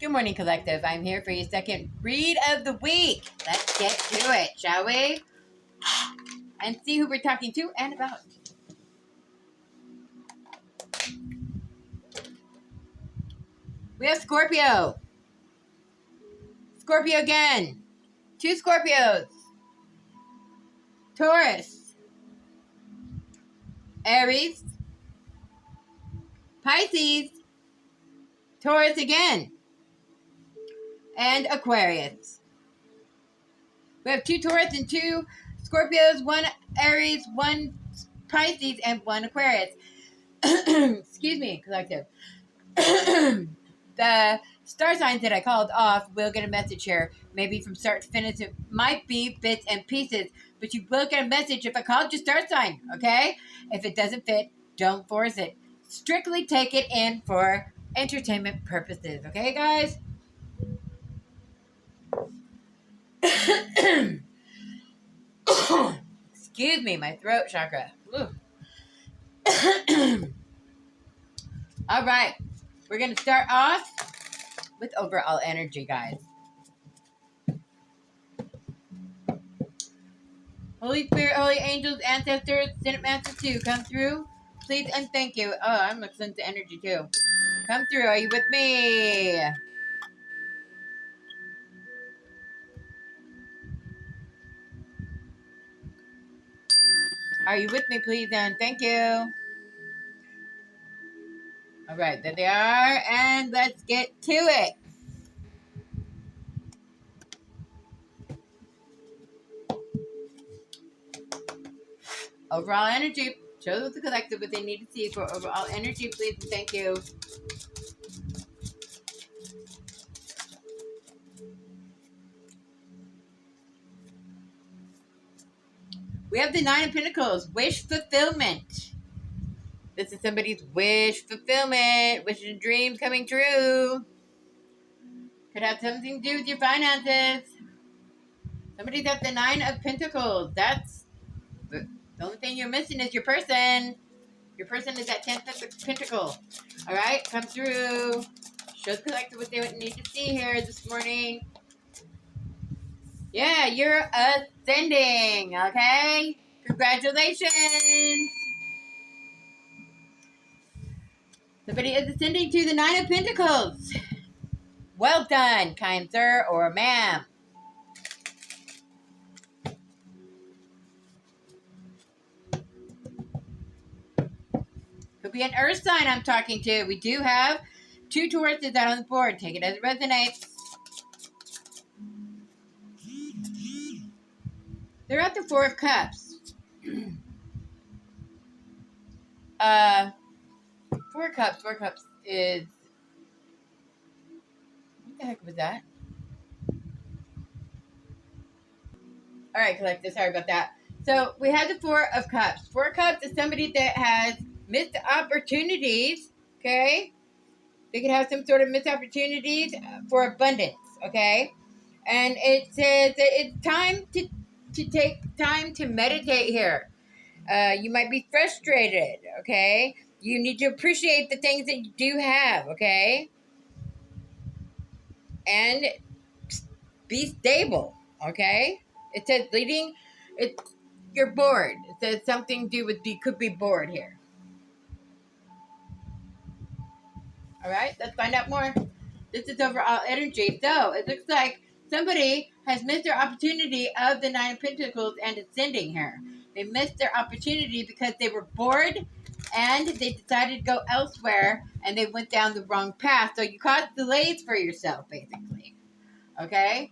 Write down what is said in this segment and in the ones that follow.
Good morning, Collective. I'm here for your second read of the week. Let's get to it, shall we? And see who we're talking to and about. We have Scorpio. Scorpio again. 2 Scorpios. Taurus. Aries. Pisces. Taurus again. And Aquarius. We have 2 Taurus and 2 Scorpios, 1 Aries, 1 Pisces, and 1 Aquarius. Excuse me, Collective. The star signs that I called off will get a message here. Maybe from start to finish. It might be bits and pieces, but you will get a message if I called your star sign, okay? If it doesn't fit, don't force it. Strictly take it in for entertainment purposes, okay, guys? Excuse me, my throat chakra. All right, we're going to start off with overall energy, guys. Holy Spirit, Holy Angels, Ancestors, Synod Masters too, come through, please and thank you. Oh, I'm listening to energy too. Come through, are you with me? Are you with me, please and thank you. All right, there they are, and let's get to it. Overall energy. Show the collective what they need to see for overall energy, please and thank you. We have the 9 of Pentacles, wish fulfillment. This is somebody's wish fulfillment, wishes and dreams coming true. Could have something to do with your finances. Somebody's got the 9 of Pentacles. That's the only thing you're missing is your person. Your person is that 10th of Pentacle. All right, come through. Show the collective what they would need to see here this morning. Yeah, you're ascending, okay? Congratulations. Somebody is ascending to the 9 of Pentacles. Well done, kind sir or ma'am. Could be an earth sign I'm talking to. We do have 2 Tauruses out on the board. Take it as it resonates. They're at the 4 of Cups. 4 Cups. 4 Cups is... What the heck was that? All right, collective. Sorry about that. So we have the 4 of Cups. 4 Cups is somebody that has missed opportunities, okay? They could have some sort of missed opportunities for abundance, okay? And it says that it's time to take time to meditate here. You might be frustrated, okay? You need to appreciate the things that you do have, okay? And be stable, okay? It says leading, you're bored. It says something to do with you could be bored here. All right, let's find out more. This is overall energy. So it looks like somebody has missed their opportunity of the 9 of Pentacles and ascending here. They missed their opportunity because they were bored and they decided to go elsewhere and they went down the wrong path. So you caused delays for yourself, basically. Okay?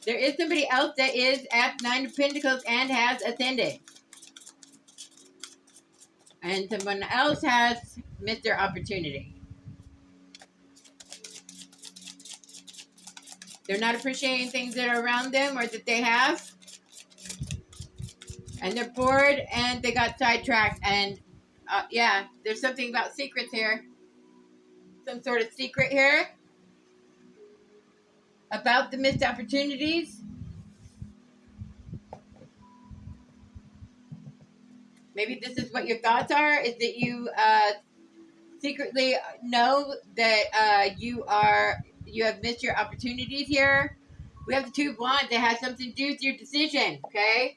There is somebody else that is at 9 of Pentacles and has ascended. And someone else has missed their opportunity. They're not appreciating things that are around them or that they have. And they're bored and they got sidetracked. And yeah, there's something about secrets here. Some sort of secret here about the missed opportunities. Maybe this is what your thoughts are, is that you secretly know that you have missed your opportunities here. We have the Two of Wands. It has something to do with your decision, okay?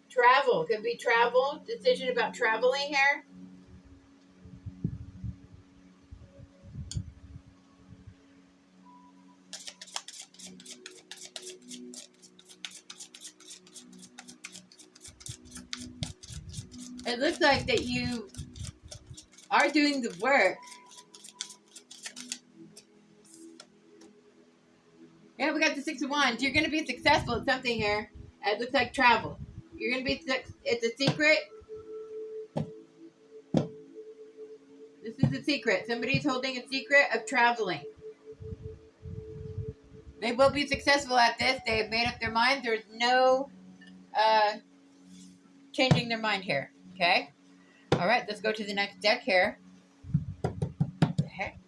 Travel. Could be travel. Decision about traveling here. It looks like that you are doing the work. Yeah, we got the Six of Wands. You're going to be successful at something here. It looks like travel. You're going to be, it's a secret. This is a secret. Somebody's holding a secret of traveling. They will be successful at this. They have made up their mind. There's no changing their mind here. Okay? All right, let's go to the next deck here. Okay.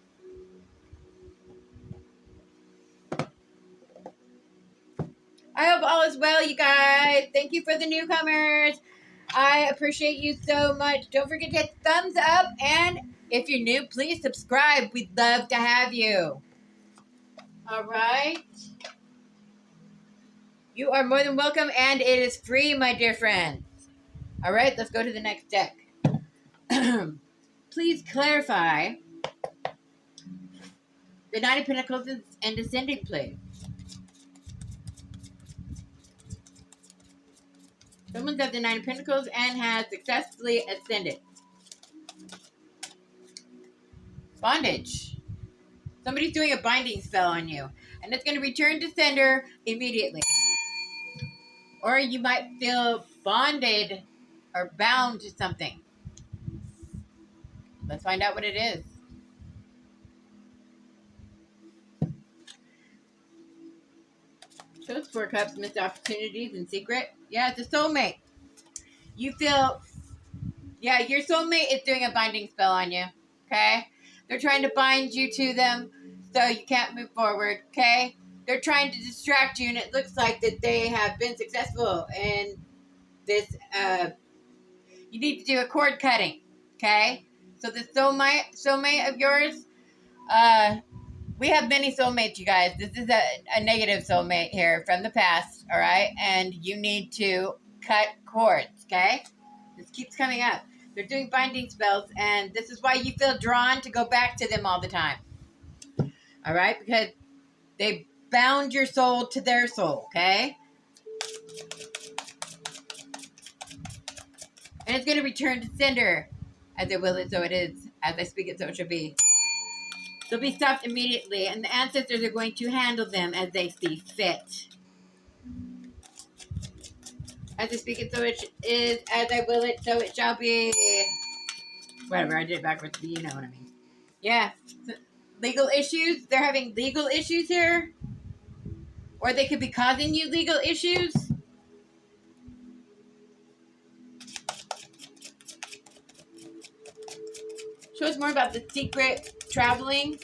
I hope all is well, you guys. Thank you for the newcomers. I appreciate you so much. Don't forget to hit thumbs up. And if you're new, please subscribe. We'd love to have you. All right. You are more than welcome, and it is free, my dear friends. All right, let's go to the next deck. Please clarify the Nine of Pentacles and Descending, please. Someone's got the Nine of Pentacles and has successfully ascended. Bondage. Somebody's doing a binding spell on you, and it's going to return to sender immediately. Or you might feel bonded or bound to something. Let's find out what it is. Shows Four Cups, missed opportunities in secret. Yeah, it's a soulmate. You feel, yeah, your soulmate is doing a binding spell on you. Okay? They're trying to bind you to them so you can't move forward. Okay? They're trying to distract you, and it looks like that they have been successful in this. You need to do a cord cutting. Okay? So the soulmate of yours, we have many soulmates, you guys. This is a negative soulmate here from the past, all right? And you need to cut cords, okay? This keeps coming up. They're doing binding spells, and this is why you feel drawn to go back to them all the time, all right? Because they bound your soul to their soul, okay? And it's going to return to sender. As it will, so it is. As I speak it, so it shall be. They'll be stopped immediately, and the ancestors are going to handle them as they see fit. As I speak it, so it is. As I will it, so it shall be. Whatever, I did it backwards, but you know what I mean. Yeah. Legal issues. They're having legal issues here. Or they could be causing you legal issues. Show us more about the secret traveling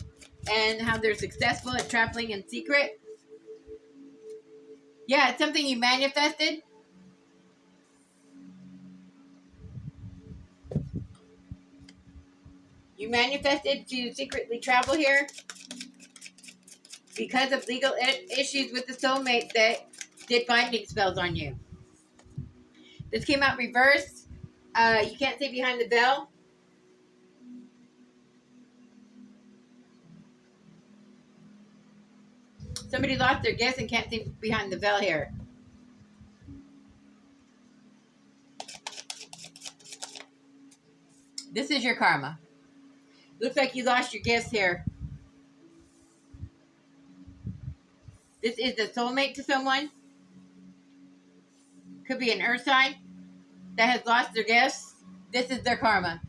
and how they're successful at traveling in secret. Yeah, it's something you manifested. You manifested to secretly travel here because of legal issues with the soulmate that did binding spells on you. This came out reverse. You can't see behind the veil. Somebody lost their gifts and can't see behind the veil here. This is your karma. Looks like you lost your gifts here. This is the soulmate to someone. Could be an earth sign that has lost their gifts. This is their karma.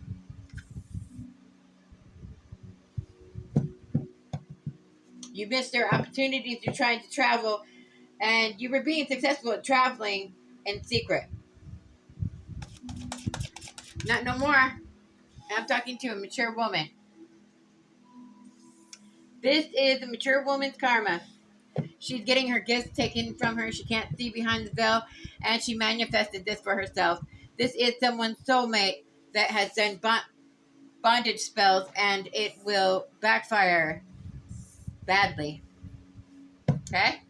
You missed their opportunities. You're trying to travel, and you were being successful at traveling in secret. Not no more. I'm talking to a mature woman. This is a mature woman's karma. She's getting her gifts taken from her. She can't see behind the veil, and she manifested this for herself. This is someone's soulmate that has done bondage spells, and it will backfire badly. Okay?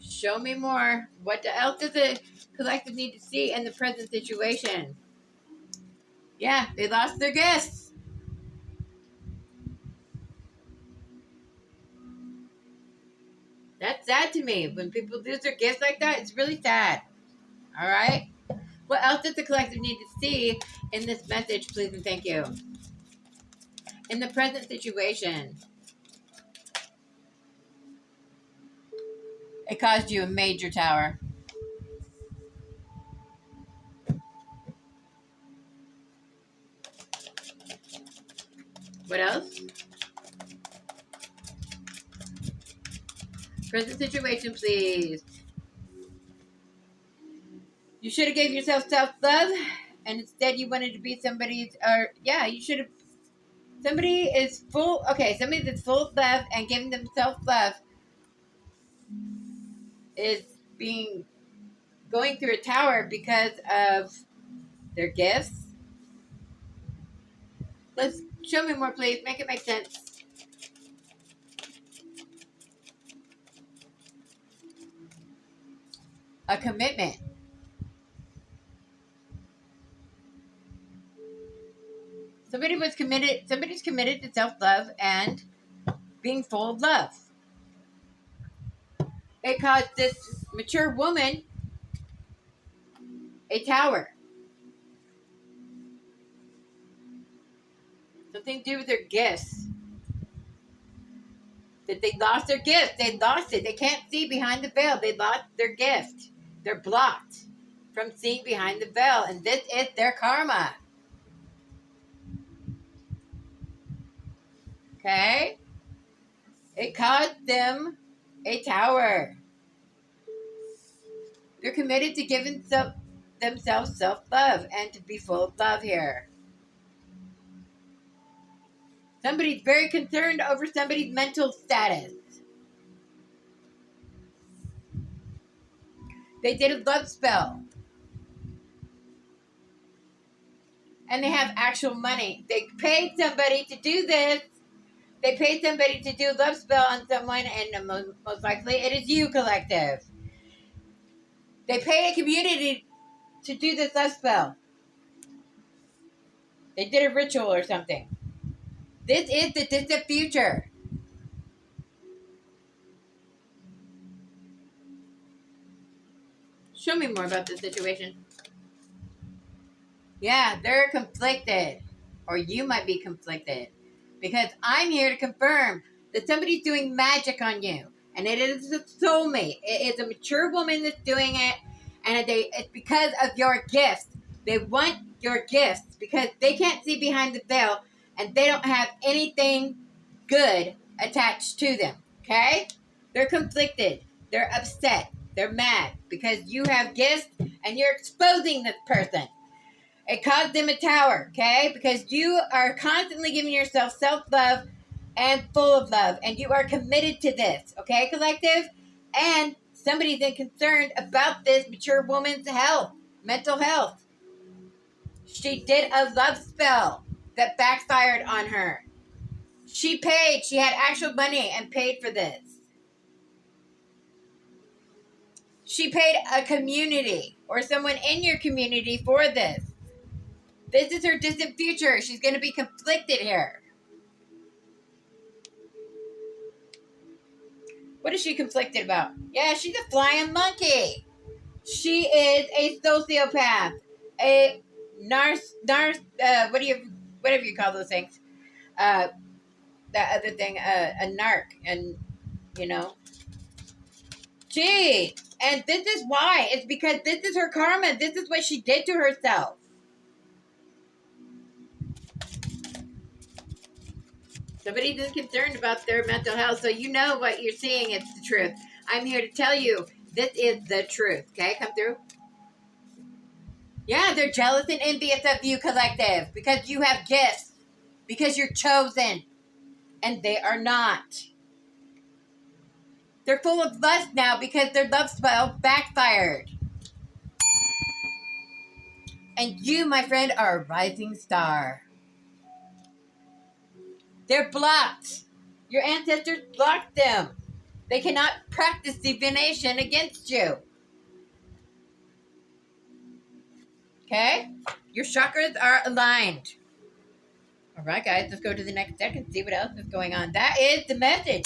Show me more. What else does the collective need to see in the present situation? Yeah, they lost their gifts. That's sad to me. When people lose their gifts like that, it's really sad. All right? What else does the collective need to see in this message, please and thank you? In the present situation, it caused you a major tower. What else? Present situation, please. You should have gave yourself self-love, and instead you wanted to be somebody's, or yeah, you should have. Somebody is full, okay, somebody that's full of love and giving them self-love is going through a tower because of their gifts. Let's show me more, please. Make it make sense. A commitment. Somebody's committed to self-love and being full of love. It caused this mature woman a tower. Something to do with their gifts. That they lost their gift. They lost it. They can't see behind the veil. They lost their gift. They're blocked from seeing behind the veil. And this is their karma. Okay? It caused them a tower. They're committed to giving themselves self-love and to be full of love here. Somebody's very concerned over somebody's mental status. They did a love spell. And they have actual money. They paid somebody to do this. They paid somebody to do a love spell on someone, and most likely it is you, collective. They pay a community to do this love spell. They did a ritual or something. This is the distant future. Show me more about this situation. Yeah, they're conflicted. Or you might be conflicted. Because I'm here to confirm that somebody's doing magic on you. And it is a soulmate. It is a mature woman that's doing it. And it's because of your gifts. They want your gifts because they can't see behind the veil. And they don't have anything good attached to them. Okay? They're conflicted. They're upset. They're mad because you have gifts and you're exposing this person. It caused them a tower, okay? Because you are constantly giving yourself self-love and full of love. And you are committed to this, okay, collective? And somebody's then concerned about this mature woman's health, mental health. She did a love spell that backfired on her. She paid. She had actual money and paid for this. She paid a community or someone in your community for this. This is her distant future. She's going to be conflicted here. What is she conflicted about? Yeah, she's a flying monkey. She is a sociopath. A whatever you call those things. That other thing, a narc. And, you know. Gee. And this is why. It's because this is her karma. This is what she did to herself. Somebody's just concerned about their mental health, so you know what you're seeing. It's the truth. I'm here to tell you this is the truth. Okay, come through. Yeah, they're jealous and envious of you, collective, because you have gifts, because you're chosen, and they are not. They're full of lust now because their love spell backfired. And you, my friend, are a rising star. They're blocked. Your ancestors blocked them. They cannot practice divination against you. Okay? Your chakras are aligned. All right, guys, let's go to the next deck and see what else is going on. That is the message.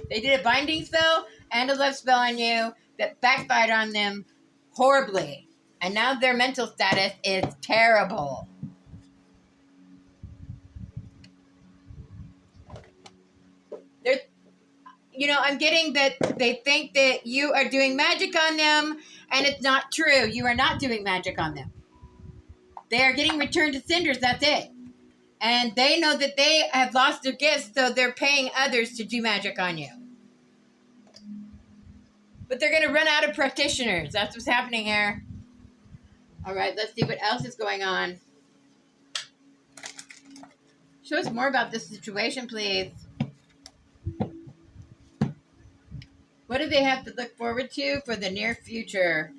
They did a binding spell and a love spell on you that backfired on them horribly. And now their mental status is terrible. They're, I'm getting that they think that you are doing magic on them, and it's not true. You are not doing magic on them. They are getting returned to cinders, that's it. And they know that they have lost their gifts, so they're paying others to do magic on you. But they're going to run out of practitioners. That's what's happening here. All right, let's see what else is going on. Show us more about this situation, please. What do they have to look forward to for the near future?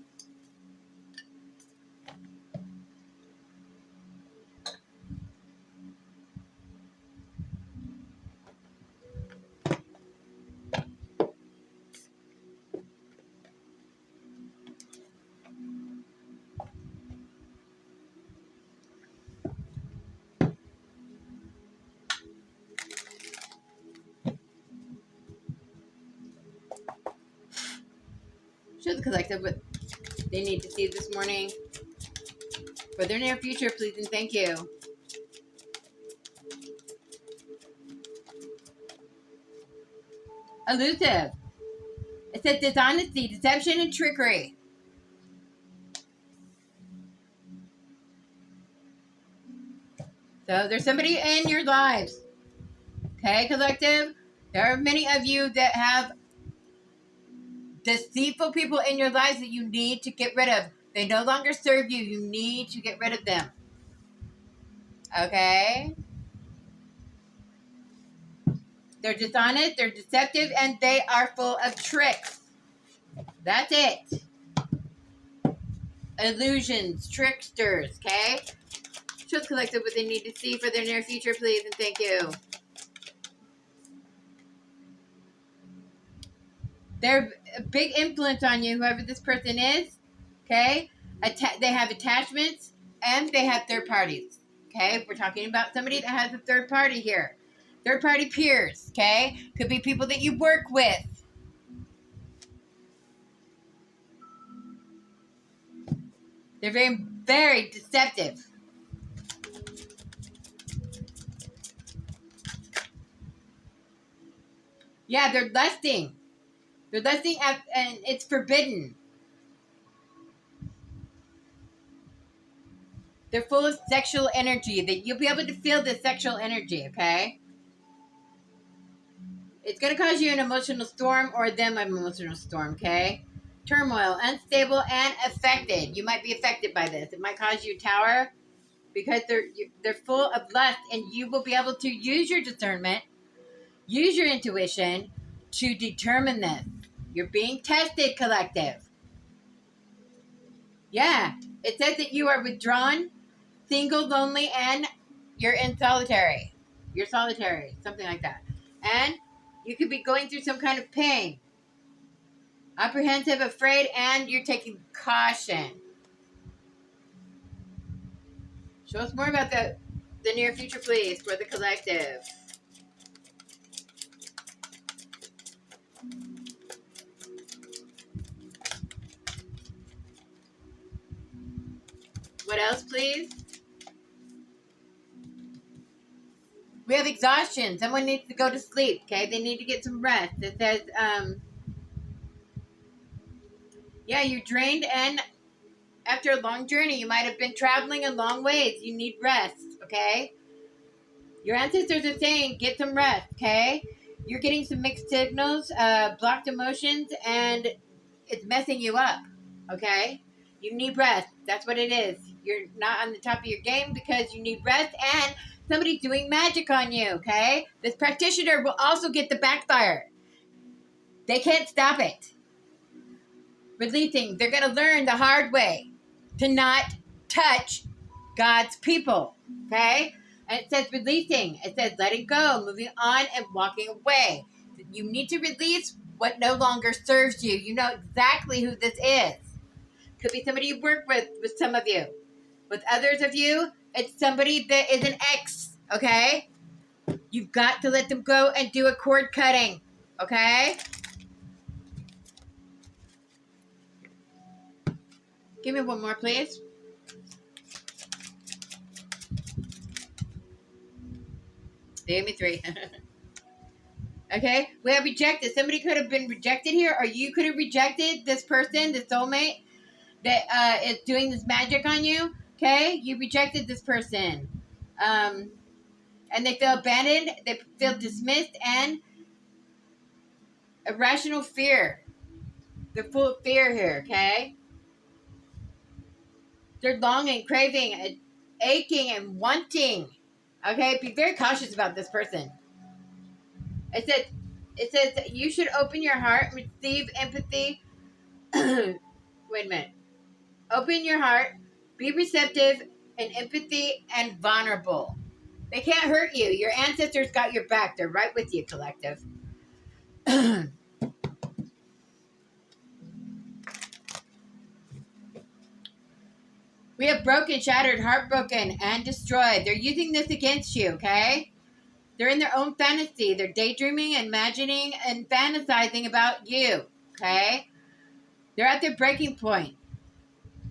Show the collective what they need to see this morning. For their near future, please and thank you. Elusive. It says dishonesty, deception, and trickery. So there's somebody in your lives. Okay, collective? There are many of you that have deceitful people in your lives that you need to get rid of. They no longer serve you. You need to get rid of them. Okay? They're dishonest, they're deceptive, and they are full of tricks. That's it. Illusions, tricksters, okay? Show the collective what they need to see for their near future, please, and thank you. They're a big influence on you, whoever this person is, okay? They have attachments, and they have third parties, okay? We're talking about somebody that has a third party here. Third party peers, okay? Could be people that you work with. They're very, very deceptive. Yeah, they're lusting. They're lusting, and it's forbidden. They're full of sexual energy. That you'll be able to feel the sexual energy, okay? It's going to cause you an emotional storm or them an emotional storm, okay? Turmoil, unstable, and affected. You might be affected by this. It might cause you tower because they're full of lust, and you will be able to use your discernment, use your intuition to determine this. You're being tested, collective. Yeah, it says that you are withdrawn, single, lonely, and you're in solitary. You're solitary, something like that. And you could be going through some kind of pain. Apprehensive, afraid, and you're taking caution. Show us more about the near future, please, for the collective. What else, please? We have exhaustion. Someone needs to go to sleep, okay? They need to get some rest. It says, yeah, you're drained, and after a long journey, you might have been traveling a long ways. You need rest, okay? Your ancestors are saying, get some rest, okay? You're getting some mixed signals, blocked emotions, and it's messing you up, okay? You need rest. That's what it is. You're not on the top of your game because you need rest, and somebody's doing magic on you, okay? This practitioner will also get the backfire. They can't stop it. Releasing, they're going to learn the hard way to not touch God's people, okay? And it says releasing. It says letting go, moving on, and walking away. You need to release what no longer serves you. You know exactly who this is. Could be somebody you work with some of you. With others of you, it's somebody that is an ex, okay? You've got to let them go and do a cord cutting, okay? Give me one more, please. Give me 3. Okay, we have rejected. Somebody could have been rejected here, or you could have rejected this person, this soulmate that is doing this magic on you. Okay, you rejected this person. And they feel abandoned, they feel dismissed, and irrational fear. They're full of fear here, okay? They're longing, craving, aching, and wanting. Okay, be very cautious about this person. It says that you should open your heart, receive empathy. Wait a minute. Open your heart, be receptive, and empathy, and vulnerable. They can't hurt you. Your ancestors got your back. They're right with you, collective. We have broken, shattered, heartbroken, and destroyed. They're using this against you, okay? They're in their own fantasy. They're daydreaming, imagining, and fantasizing about you, okay? They're at their breaking point.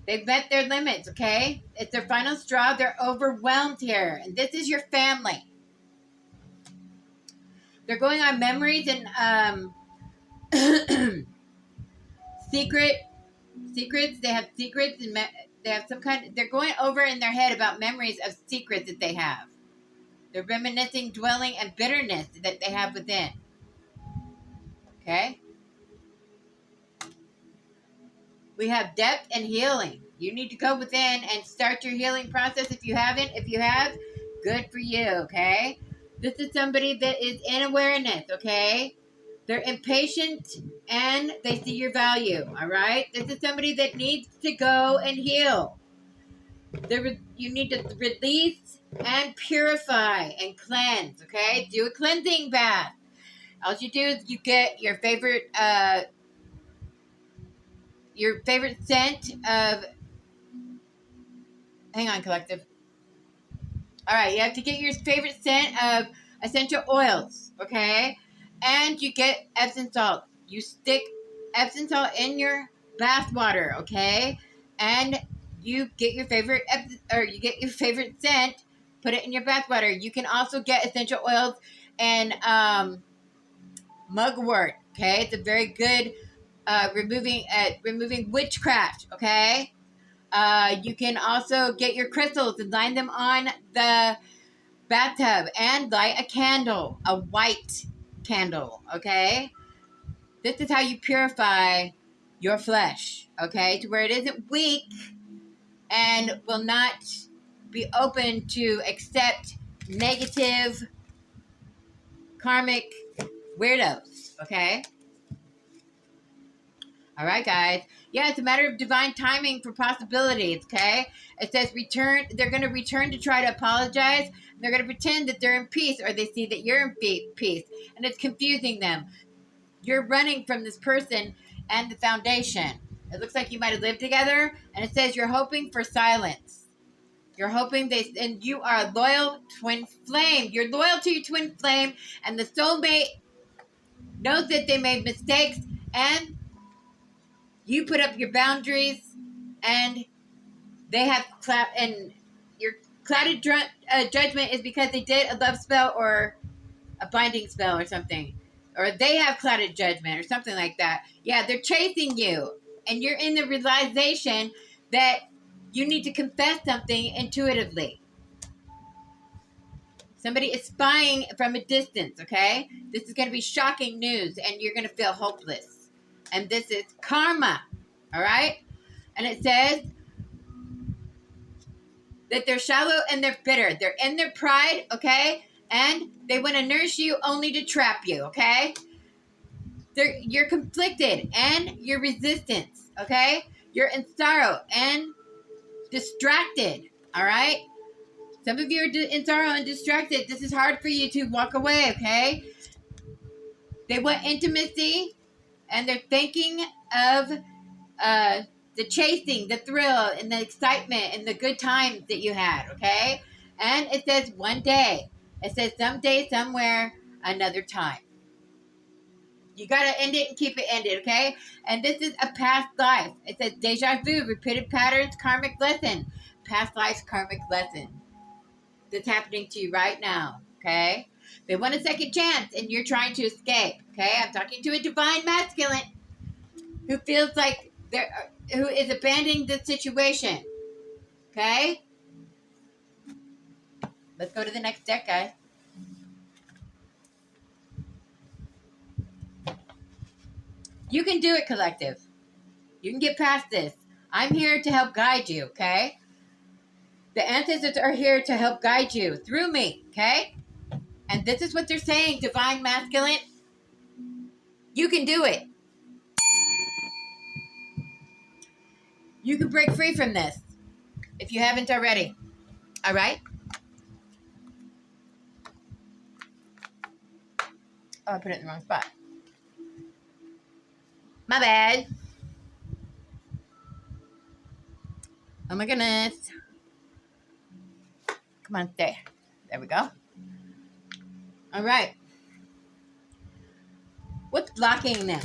They've met their limits, okay? It's their final straw. They're overwhelmed here. And this is your family. They're going on memories and secrets. They have secrets and they have some kind. They're going over in their head about memories of secrets that they have. They're reminiscing, dwelling, and bitterness that they have within. Okay? We have depth and healing. You need to go within and start your healing process if you haven't. If you have, good for you, okay? This is somebody that is in awareness, okay? They're impatient and they see your value, all right? This is somebody that needs to go and heal. You need to release and purify and cleanse, okay? Do a cleansing bath. All you do is you get your favorite scent of... Hang on, collective. All right, you have to get your favorite scent of essential oils, okay? And you get Epsom salt. You stick Epsom salt in your bath water, okay? And you get your favorite scent, put it in your bath water. You can also get essential oils and mugwort, okay? It's a very good removing witchcraft, okay? You can also get your crystals and line them on the bathtub and light a candle, a white candle, okay? This is how you purify your flesh, okay? To where it isn't weak and will not be open to accept negative karmic weirdos, okay? All right, guys. Yeah, it's a matter of divine timing for possibilities, okay? It says return. They're going to return to try to apologize. They're going to pretend that they're in peace, or they see that you're in peace, and it's confusing them. You're running from this person and the foundation. It looks like you might have lived together, and it says you're hoping for silence. You're hoping and you are a loyal twin flame. You're loyal to your twin flame, and the soulmate knows that they made mistakes, and you put up your boundaries, and they have and your clouded judgment is because they did a love spell or a binding spell or something, or they have clouded judgment or something like that. Yeah, they're chasing you, and you're in the realization that you need to confess something intuitively. Somebody is spying from a distance, okay? This is going to be shocking news, and you're going to feel hopeless. And this is karma, all right? And it says, that they're shallow and they're bitter. They're in their pride, okay? And they want to nurse you only to trap you, okay? You're conflicted and you're resistance, okay? You're in sorrow and distracted, all right? Some of you are in sorrow and distracted. This is hard for you to walk away, okay? They want intimacy and they're thinking of the chasing, the thrill, and the excitement and the good times that you had, okay? And it says one day. It says someday, somewhere, another time. You got to end it and keep it ended, okay? And this is a past life. It says deja vu, repeated patterns, karmic lesson. Past life's karmic lesson. That's happening to you right now, okay? They want a second chance and you're trying to escape, okay? I'm talking to a divine masculine who feels like who is abandoning the situation, okay? Let's go to the next deck, guys. You can do it, collective. You can get past this. I'm here to help guide you, okay? The ancestors are here to help guide you through me, okay? And this is what they're saying, divine masculine. You can do it. You can break free from this if you haven't already. All right? Oh, I put it in the wrong spot. My bad. Oh my goodness. Come on, stay. There we go. All right. What's blocking them?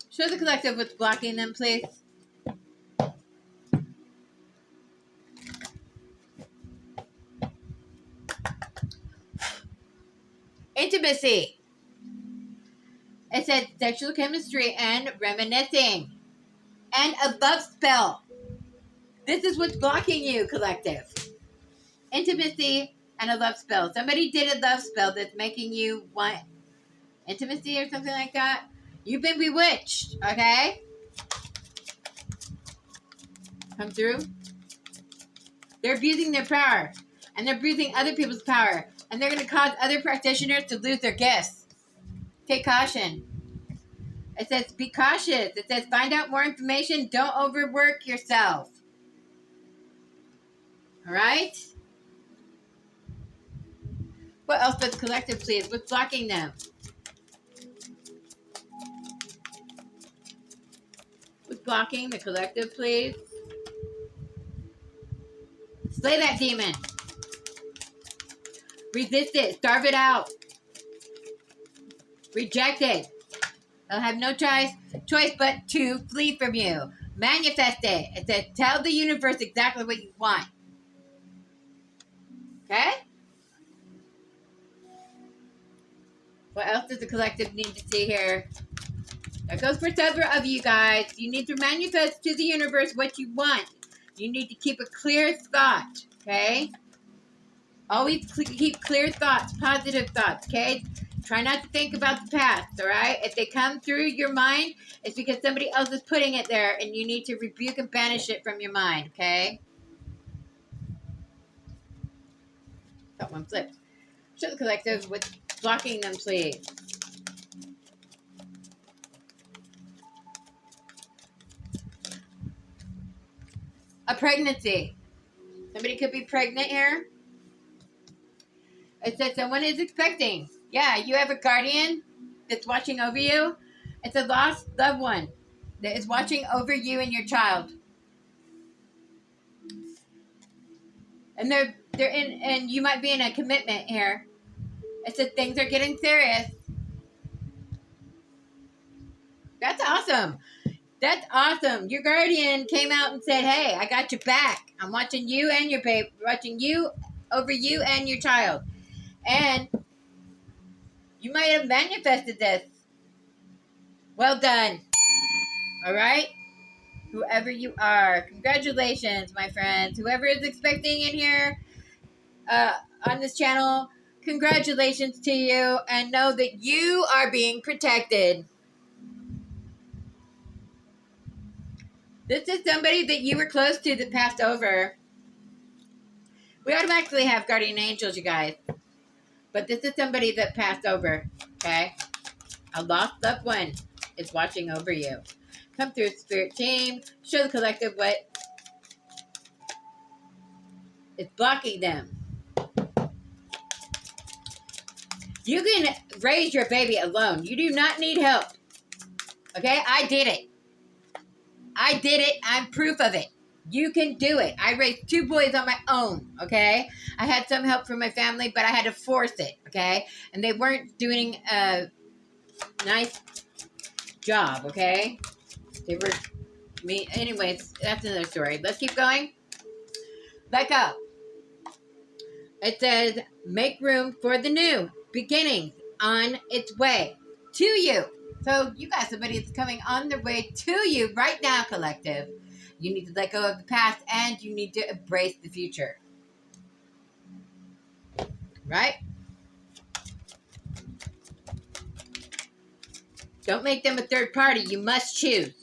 Show the collective what's blocking them, please. Intimacy. It says sexual chemistry and reminiscing. And a love spell. This is what's blocking you, collective. Intimacy and a love spell. Somebody did a love spell that's making you want intimacy or something like that. You've been bewitched, okay? Come through. They're abusing their power. And they're abusing other people's power. And they're going to cause other practitioners to lose their gifts. Take caution. It says, be cautious. It says, find out more information. Don't overwork yourself. All right? What else does collective, please? What's blocking them? What's blocking the collective, please? Slay that demon. Resist it. Starve it out. Reject it. They'll have no choice but to flee from you. Manifest it. It says, tell the universe exactly what you want. Okay? What else does the collective need to see here? That goes for several of you guys. You need to manifest to the universe what you want. You need to keep a clear thought, okay? Always keep clear thoughts, positive thoughts, okay? Try not to think about the past, all right? If they come through your mind, it's because somebody else is putting it there, and you need to rebuke and banish it from your mind, okay? That one flipped. Show the collective what's blocking them, please. A pregnancy. Somebody could be pregnant here. It says someone is expecting. Yeah, you have a guardian that's watching over you. It's a lost loved one that is watching over you and your child. And they're in, and you might be in a commitment here. It says things are getting serious. That's awesome. That's awesome. Your guardian came out and said, hey, I got your back. I'm watching you and your babe, watching you over you and your child. And you might have manifested this. Well done. All right? Whoever you are. Congratulations, my friends. Whoever is expecting in here on this channel, congratulations to you. And know that you are being protected. This is somebody that you were close to that passed over. We automatically have guardian angels, you guys. But this is somebody that passed over, okay? A lost loved one is watching over you. Come through, spirit team. Show the collective what is blocking them. You can raise your baby alone. You do not need help. Okay? I did it. I did it. I'm proof of it. You can do it. I raised 2 boys on my own, okay? I had some help from my family, but I had to force it, okay? And they weren't doing a nice job, okay? They were me. Anyways, that's another story. Let's keep going. Let go. It says, make room for the new beginning on its way to you. So you got somebody that's coming on their way to you right now, collective. You need to let go of the past and you need to embrace the future. Right? Don't make them a third party. You must choose.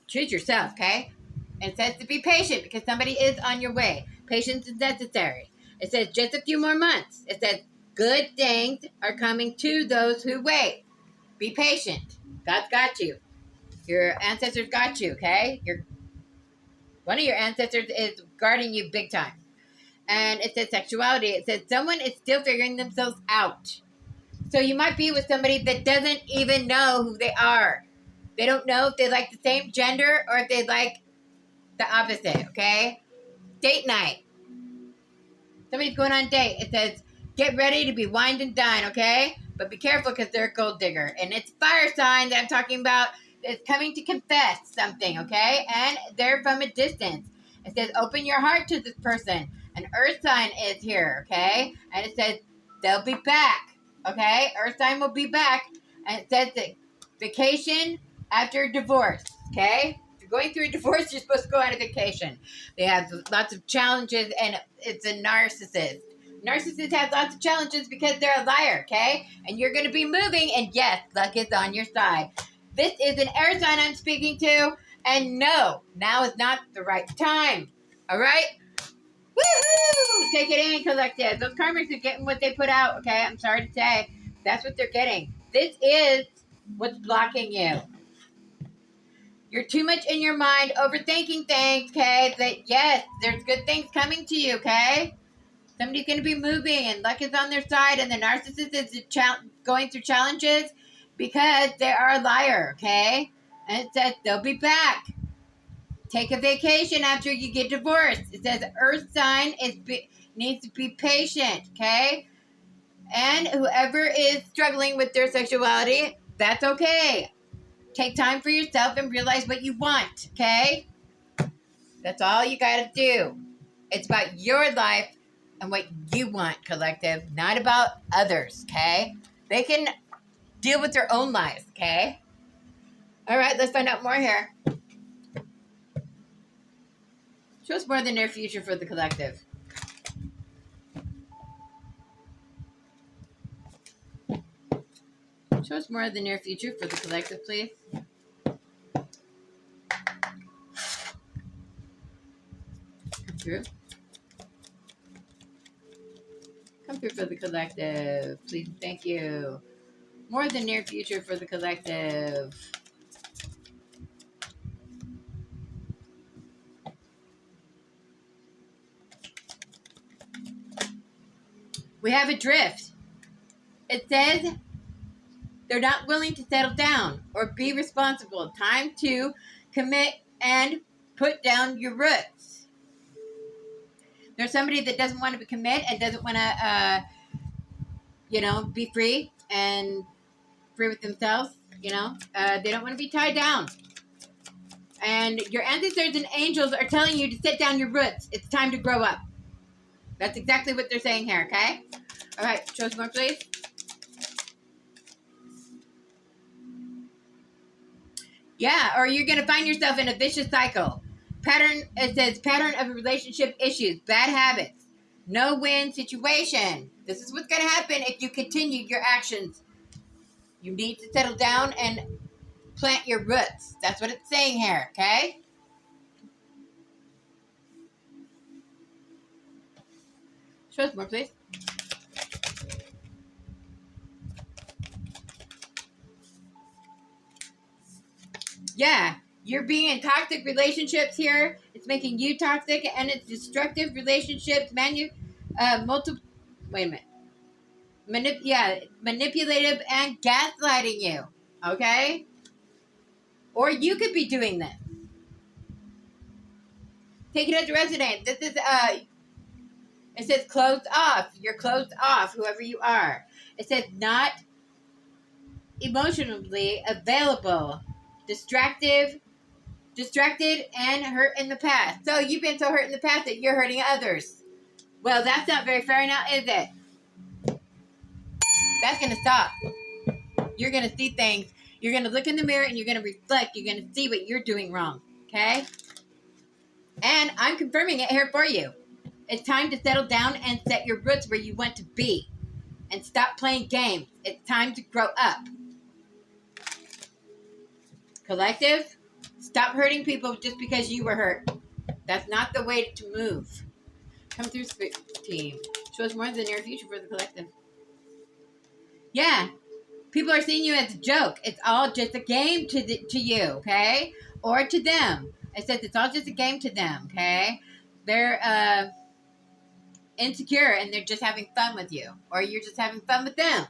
Choose yourself, okay? And it says to be patient because somebody is on your way. Patience is necessary. It says just a few more months. It says good things are coming to those who wait. Be patient. God's got you. Your ancestors got you, okay? One of your ancestors is guarding you big time. And it says sexuality. It says someone is still figuring themselves out. So you might be with somebody that doesn't even know who they are. They don't know if they like the same gender or if they like the opposite, okay? Date night. Somebody's going on a date. It says, get ready to be wined and dined, okay? But be careful because they're a gold digger. And it's fire sign that I'm talking about that's coming to confess something, okay? And they're from a distance. It says, open your heart to this person. An earth sign is here, okay? And it says, they'll be back, okay? Earth sign will be back. And it says that vacation after divorce, okay? If you're going through a divorce, you're supposed to go on a vacation. They have lots of challenges, and it's a narcissist. Narcissists have lots of challenges because they're a liar, okay? And you're going to be moving, and yes, luck is on your side. This is an air sign I'm speaking to, and no, now is not the right time, all right? Woohoo! Take it in, collective. Those karmics are getting what they put out, okay? I'm sorry to say. That's what they're getting. This is what's blocking you. You're too much in your mind, overthinking things, okay? That, yes, there's good things coming to you, okay? Somebody's going to be moving, and luck is on their side, and the narcissist is going through challenges because they are a liar, okay? And it says they'll be back. Take a vacation after you get divorced. It says earth sign needs to be patient, okay? And whoever is struggling with their sexuality, that's okay. Take time for yourself and realize what you want, okay? That's all you got to do. It's about your life and what you want, collective, not about others, okay? They can deal with their own lives, okay? All right, let's find out more here. Show us more of the near future for the collective. Show us more of the near future for the collective, please. Come through. Come through for the collective. Please, thank you. More of the near future for the collective. We have a drift. It says they're not willing to settle down or be responsible. Time to commit and put down your roots. There's somebody that doesn't want to commit and doesn't want to, be free and free with themselves. They don't want to be tied down. And your ancestors and angels are telling you to set down your roots. It's time to grow up. That's exactly what they're saying here, okay? All right, show us more, please. Yeah, or you're going to find yourself in a vicious cycle. It says pattern of relationship issues, bad habits, no-win situation. This is what's going to happen if you continue your actions. You need to settle down and plant your roots. That's what it's saying here, okay? Show us more, please. Yeah, you're being in toxic relationships here. It's making you toxic, and it's destructive relationships. Multiple. Wait a minute. Manipulative and gaslighting you. Okay, or you could be doing this. Take it as a resident. This is It says closed off. You're closed off. Whoever you are. It says not emotionally available, distracted, and hurt in the past. So you've been so hurt in the past that you're hurting others. Well, that's not very fair now, is it? That's going to stop. You're going to see things. You're going to look in the mirror and you're going to reflect. You're going to see what you're doing wrong. Okay? And I'm confirming it here for you. It's time to settle down and set your roots where you want to be. And stop playing games. It's time to grow up. Collective, stop hurting people just because you were hurt. That's not the way to move. Come through, team. Show us more of the near future for the collective. Yeah. People are seeing you as a joke. It's all just a game to you, okay? Or to them. It says it's all just a game to them, okay? They're insecure and they're just having fun with you. Or you're just having fun with them.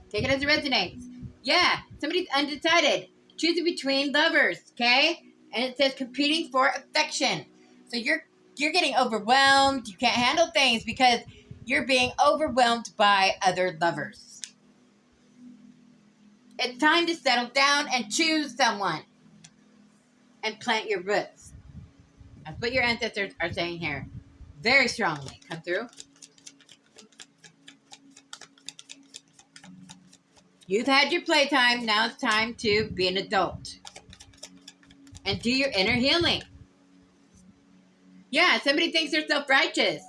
Take it as it resonates. Yeah, somebody's undecided. Choosing between lovers, okay? And it says competing for affection. So you're getting overwhelmed. You can't handle things because you're being overwhelmed by other lovers. It's time to settle down and choose someone and plant your roots. That's what your ancestors are saying here. Very strongly. Come through. You've had your playtime. Now it's time to be an adult. And do your inner healing. Yeah, somebody thinks they're self-righteous.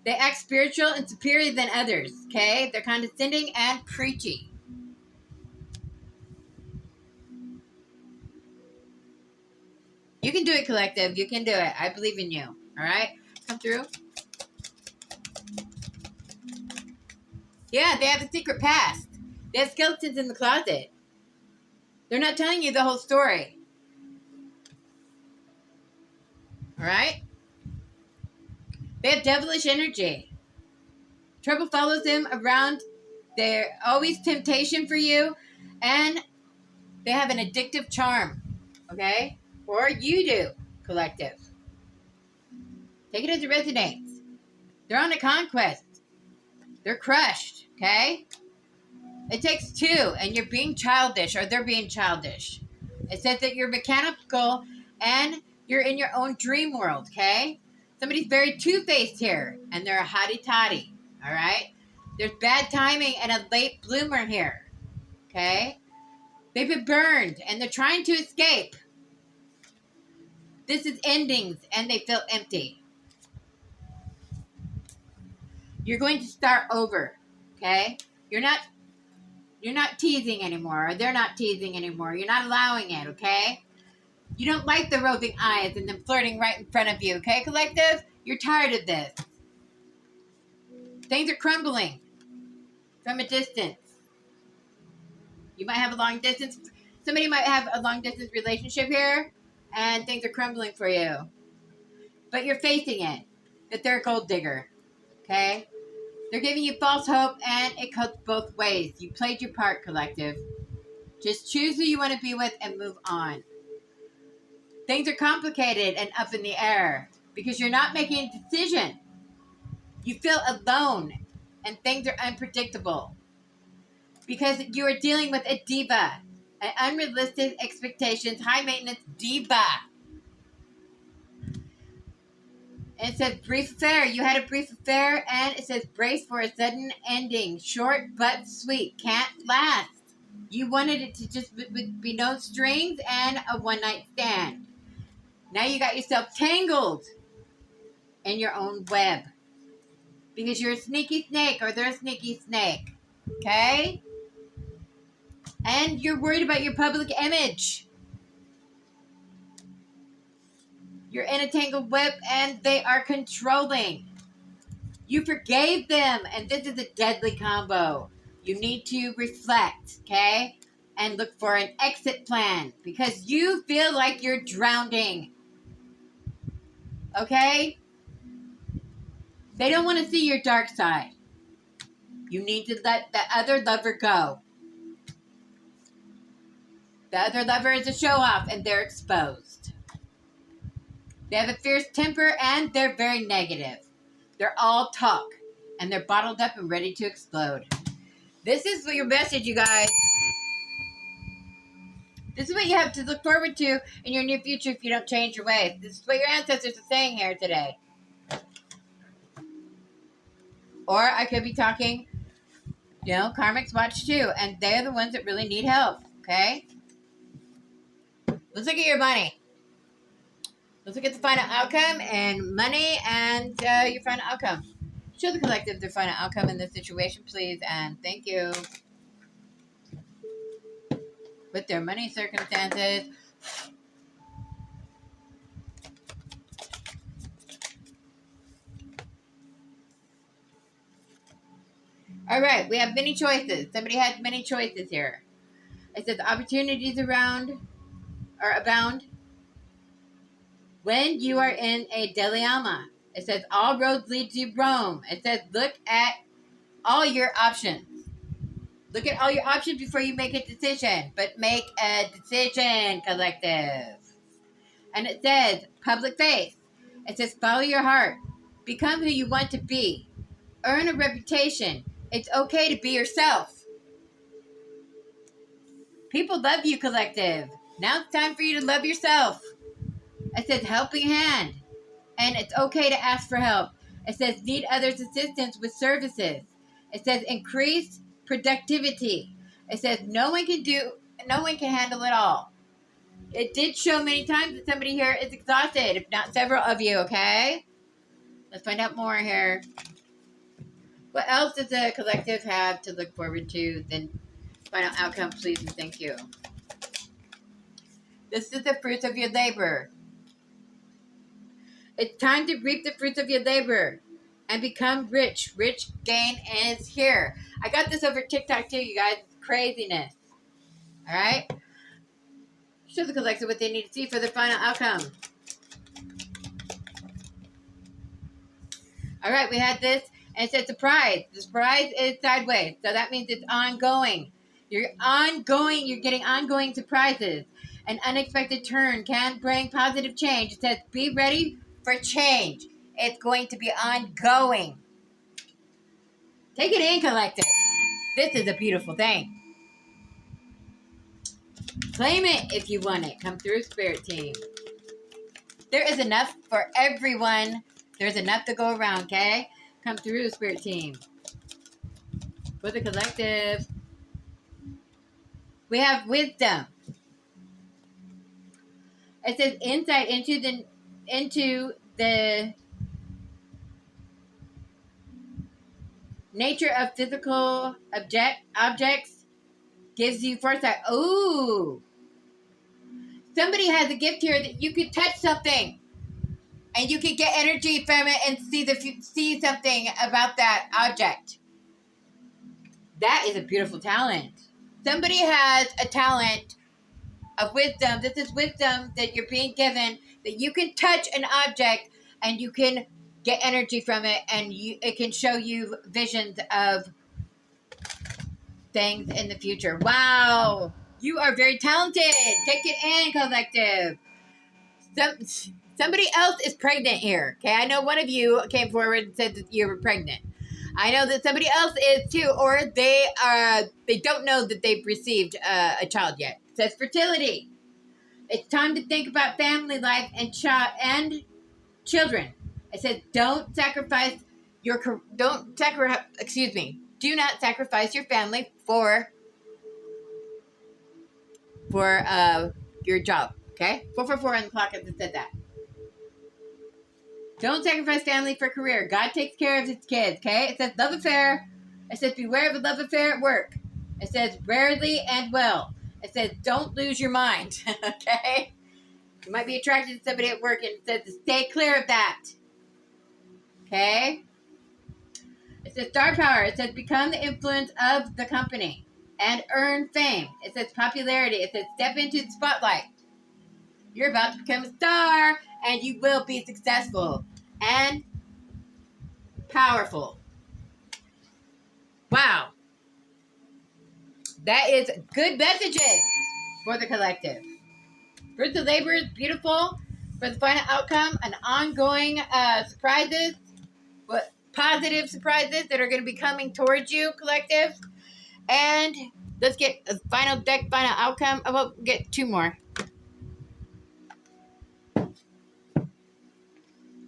They act spiritual and superior than others. Okay? They're condescending and preachy. You can do it, collective. You can do it. I believe in you. All right? Come through. Yeah, they have a secret past. They have skeletons in the closet. They're not telling you the whole story. All right? They have devilish energy. Trouble follows them around. They're always temptation for you. And they have an addictive charm. Okay? Or you do, collective. Take it as it resonates. They're on a conquest. They're crushed. Okay? It takes two, and you're being childish, or they're being childish. It says that you're mechanical, and you're in your own dream world, okay? Somebody's very two-faced here, and they're a hottie-toddy, all right? There's bad timing and a late bloomer here, okay? They've been burned, and they're trying to escape. This is endings, and they feel empty. You're going to start over, okay? You're not teasing anymore, or they're not teasing anymore. You're not allowing it, okay? You don't like the roving eyes and them flirting right in front of you, okay, collective? You're tired of this. Things are crumbling from a distance. You might have a long distance. Somebody might have a long distance relationship here, and things are crumbling for you. But you're facing it, that they're a gold digger, okay? They're giving you false hope, and it cuts both ways. You played your part, collective. Just choose who you want to be with and move on. Things are complicated and up in the air because you're not making a decision. You feel alone, and things are unpredictable because you are dealing with a diva, an unrealistic expectations, high-maintenance diva. And it says brief affair. You had a brief affair, and it says brace for a sudden ending. Short but sweet. Can't last. You wanted it to just be no strings and a one-night stand. Now you got yourself tangled in your own web. Because you're a sneaky snake, or they're a sneaky snake. Okay? And you're worried about your public image. You're in a tangled web and they are controlling. You forgave them, and this is a deadly combo. You need to reflect, okay? And look for an exit plan because you feel like you're drowning. Okay? They don't want to see your dark side. You need to let the other lover go. The other lover is a show off and they're exposed. They have a fierce temper and they're very negative. They're all talk and they're bottled up and ready to explode. This is your message, you guys. This is what you have to look forward to in your near future if you don't change your ways. This is what your ancestors are saying here today. Or I could be talking, karmics watch too, and they're the ones that really need help, okay? Let's look at your money. Let's look at the final outcome and money and your final outcome. Show the collective their final outcome in this situation, please, and thank you. With their money circumstances. All right, we have many choices. Somebody has many choices here. It says opportunities abound when you are in a dilemma. It says all roads lead to Rome. It says look at all your options. Look at all your options before you make a decision. But make a decision, collective. And it says public faith. It says follow your heart. Become who you want to be. Earn a reputation. It's okay to be yourself. People love you, collective. Now it's time for you to love yourself. It says helping hand. And it's okay to ask for help. It says need others' assistance with services. It says increase productivity. It says no one can handle it all. It did show many times that somebody here is exhausted, if not several of you, okay? Let's find out more here. What else does the collective have to look forward to? Then final outcome, please, and thank you. This is the fruits of your labor. It's time to reap the fruits of your labor and become rich. Rich gain is here. I got this over TikTok too, you guys. It's craziness. All right? Show the collective what they need to see for the final outcome. All right, we had this, and it said surprise. The surprise is sideways, so that means it's ongoing. You're getting ongoing surprises. An unexpected turn can bring positive change. It says be ready for change. It's going to be ongoing. Take it in, collective. This is a beautiful thing. Claim it if you want it. Come through, Spirit Team. There is enough for everyone. There's enough to go around, okay? Come through, Spirit Team. For the collective. We have wisdom. It says insight into the nature of physical objects gives you foresight. Ooh. Somebody has a gift here that you could touch something and you could get energy from it and see something about that object. That is a beautiful talent. Somebody has a talent of wisdom. This is wisdom that you're being given, that you can touch an object and you can get energy from it, and it can show you visions of things in the future. Wow. You are very talented. Take it in, collective. Somebody else is pregnant here. Okay, I know one of you came forward and said that you were pregnant. I know that somebody else is too, or they don't know that they've received a child yet. It says fertility. It's time to think about family life and children. It says do not sacrifice your family for your job. Okay, 444 on the clock has said that. Don't sacrifice family for career. God takes care of his kids. Okay, it says love affair. It says beware of a love affair at work. It says rarely and well. It says don't lose your mind. Okay? You might be attracted to somebody at work, and it says to stay clear of that. Okay? It says star power. It says become the influence of the company and earn fame. It says popularity. It says step into the spotlight. You're about to become a star, and you will be successful and powerful. Wow. That is good messages for the collective. Fruits of labor is beautiful. For the final outcome, an ongoing surprises, but positive surprises that are going to be coming towards you, collective. And let's get a final deck, final outcome. Oh, we'll get two more.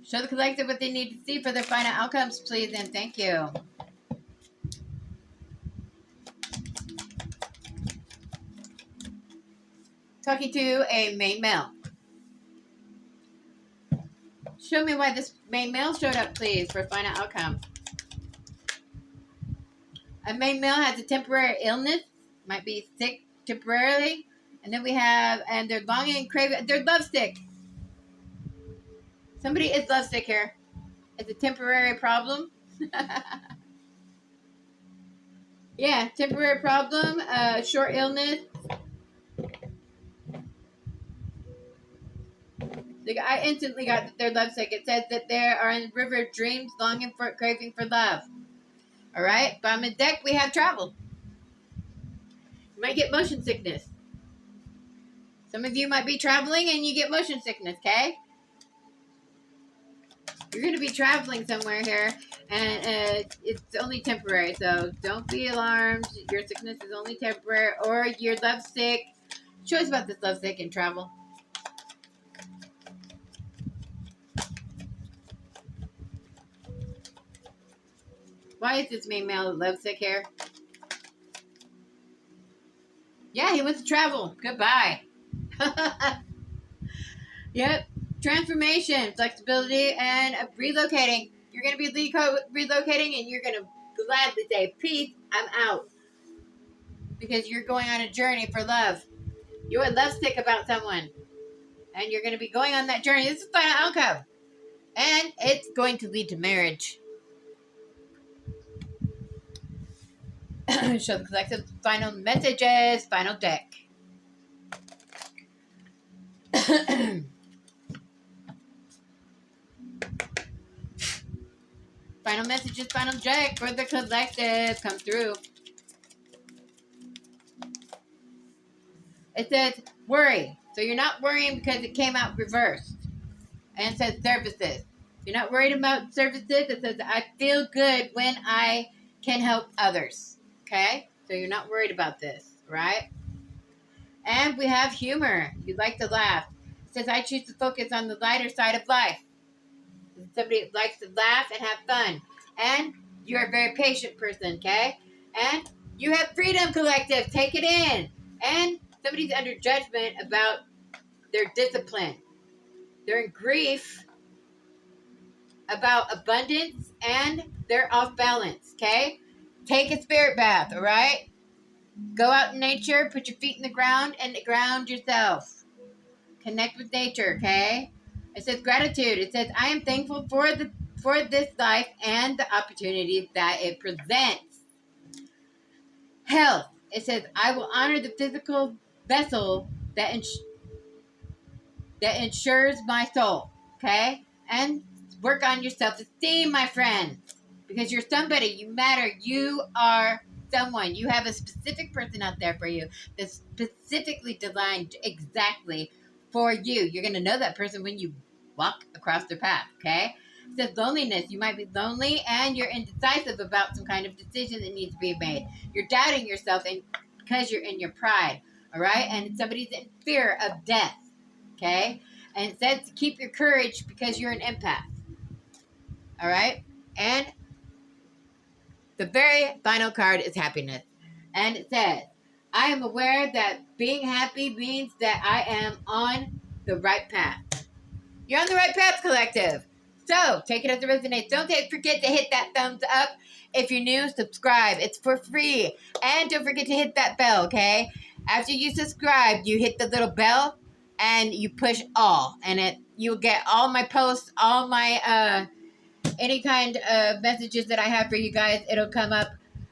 Show the collective what they need to see for their final outcomes, please, and thank you. Talking to a main male. Show me why this main male showed up, please, for final outcome. A main male has a temporary illness, might be sick temporarily, and then we have, and they're longing, craving, they're lovesick. Somebody is lovesick here. It's a temporary problem. Yeah, temporary problem, short illness. I instantly got that they're lovesick. It says that they are in the river of dreams, longing for, craving for love. All right, bottom of the deck, we have travel. You might get motion sickness. Some of you might be traveling and you get motion sickness, okay? You're going to be traveling somewhere here, and it's only temporary, so don't be alarmed. Your sickness is only temporary, or you're lovesick. Choice about this lovesick and travel. Why is this main male lovesick here? Yeah, he wants to travel. Goodbye. Yep. Transformation, flexibility, and relocating. You're going to be relocating, and you're going to gladly say, peace, I'm out. Because you're going on a journey for love. You're lovesick about someone. And you're going to be going on that journey. This is the final outcome. And it's going to lead to marriage. Show the collective final messages, final deck. Final messages, final deck for the collective. Come through. It says worry. So you're not worrying because it came out reversed. And it says services. You're not worried about services. It says I feel good when I can help others. Okay? So you're not worried about this, right? And we have humor. You like to laugh. It says I choose to focus on the lighter side of life. Somebody likes to laugh and have fun. And you're a very patient person, okay? And you have freedom, collective. Take it in. And somebody's under judgment about their discipline. They're in grief about abundance, and they're off balance, okay? Take a spirit bath, all right? Go out in nature, put your feet in the ground, and ground yourself. Connect with nature, okay? It says gratitude. It says, I am thankful for this life and the opportunities that it presents. Health. It says, I will honor the physical vessel that ensures my soul, okay? And work on your self-esteem, my friends, because you're somebody. You matter. You are someone. You have a specific person out there for you that's specifically designed exactly for you. You're going to know that person when you walk across their path, okay? It says loneliness. You might be lonely and you're indecisive about some kind of decision that needs to be made. You're doubting yourself and because you're in your pride, all right? And somebody's in fear of death, okay? And it says to keep your courage because you're an empath, all right? And the very final card is happiness. And it says, I am aware that being happy means that I am on the right path. You're on the right path, collective. So, take it as it resonates. Don't forget to hit that thumbs up. If you're new, subscribe. It's for free. And don't forget to hit that bell, okay? After you subscribe, you hit the little bell and you push all. And you'll get all my posts, all my any kind of messages that I have for you guys. It'll come up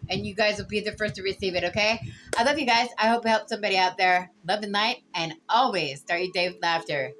and you guys will be the first to receive it, okay? I love you guys. I hope it helps somebody out there. Love and light, and always start your day with laughter.